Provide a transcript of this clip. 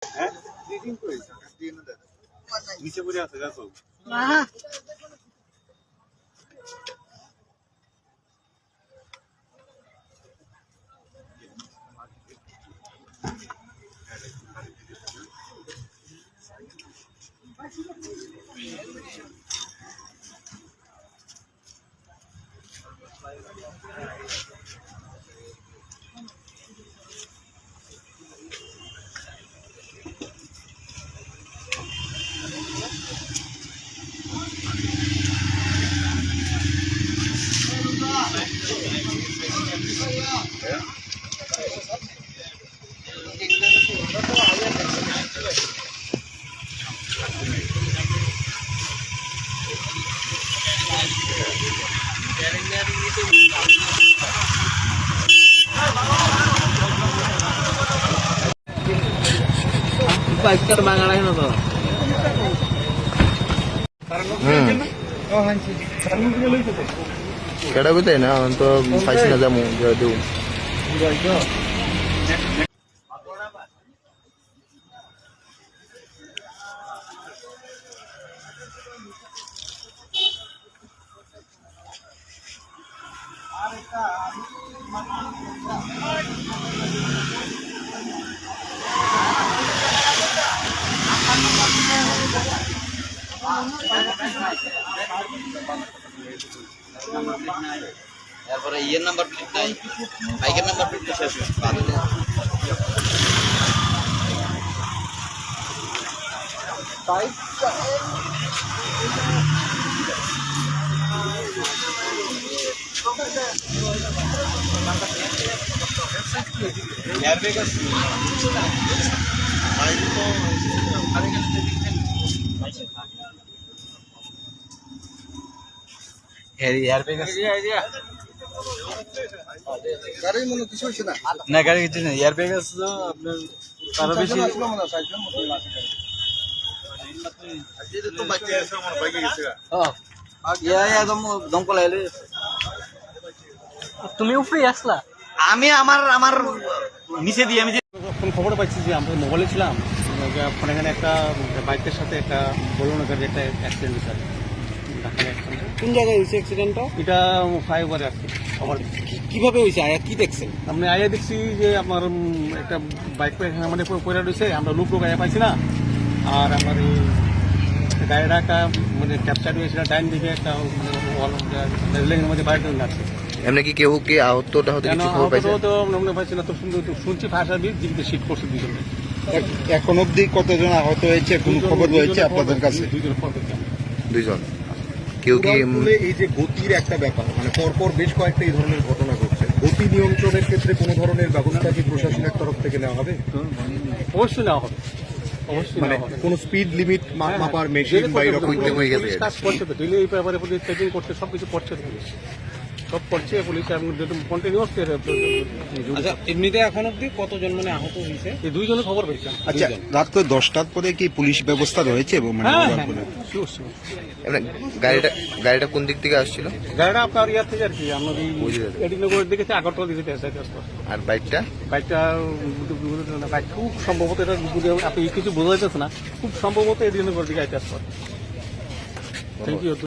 হ্যাঁ নিচে পড়ে আছে দেখো বাইকটার বাঙাড়াই না তো কেডা বুঝতে না তো পাইছি না যাবো দেবো তারপরে ইয়ের নাম্বার প্লেট নাই, বাইকের নাম্বার প্লেট শেষ গাড়ির মনে কিছু হয়েছে না না, গাড়ি কিছু নেই, এয়ার ব্যাগ আছে তো আপনার তারও বেশি তুমি উপরে আসলা। আমি আমার নিচে দিয়ে আমি খবর পাইছি যে আমরা মোবাইলে ছিলাম ওখানে এখানে একটা বাইকের সাথে একটা বলুন একটা অ্যাক্সিডেন্ট হয়েছে। কোন জায়গায় হয়েছে অ্যাক্সিডেন্টটা? এটা ফ্লাইওভারে আসছে। আমার কিভাবে হয়েছে? আয়া কি দেখছেন? আমি আয়া দেখছি যে আমার একটা বাইক মানে পড়ে রয়েছে, আমরা লোক আয়া পাইছি না। আর আমার এই গাড়িটা একটা মানে ক্যাপচার হয়েছিল ডাইন দিকে একটা মানে রেলের মধ্যে বাইক আসছে। এমনি কি কেউ কি আহতটা হতে কিছু খবর পাইছে? তো মনে পাইছি না, তো শুনছি ফায়ার সার্ভিস জীবিত শীত করছে দুজনে। এখন অবধি কতজন আহত হয়েছে কোন খবর রয়েছে আপনাদের কাছে? দুইজন। কেউ কি এই যে গতির একটা ব্যাপার, মানে পরপর বেশ কয়েকটা এই ধরনের ঘটনা ঘটছে, গতি নিয়ন্ত্রণের ক্ষেত্রে কোনো ধরনের ব্যবস্থা কি প্রশাসনের তরফ থেকে নেওয়া হবে? অবশ্যই নেওয়া হবে, অবশ্যই মানে কোন স্পিড লিমিট মাপার মেশিন বা এরকম কাজ করছে তো, ডেলি এই ব্যাপারে চেকিং করছে, সবকিছু করছে তো পুলিশ, সব করছে পুলিশ কন্টিনিউয়াস। আচ্ছা, এমনিতে এখন অব্দি কতজন মানে আহত হয়েছে? এই দুইজনের খবর পেয়েছেন। আচ্ছা, রাত 10টার পরে কি পুলিশ ব্যবস্থা রয়েছে? গাড়িটা কোন দিক থেকে আসছিল? গাড়িটা আপনার ইয়ার থেকে আর কি আমরা এডিনগরের দিকে আগরতলা দিকে আর বাইকটা বাইক খুব সম্ভবত এটা আপনি কিছু বোঝা যাচ্ছে না, খুব সম্ভবত এডিনগরের দিকে আইতে আসতে পারে। Thank you.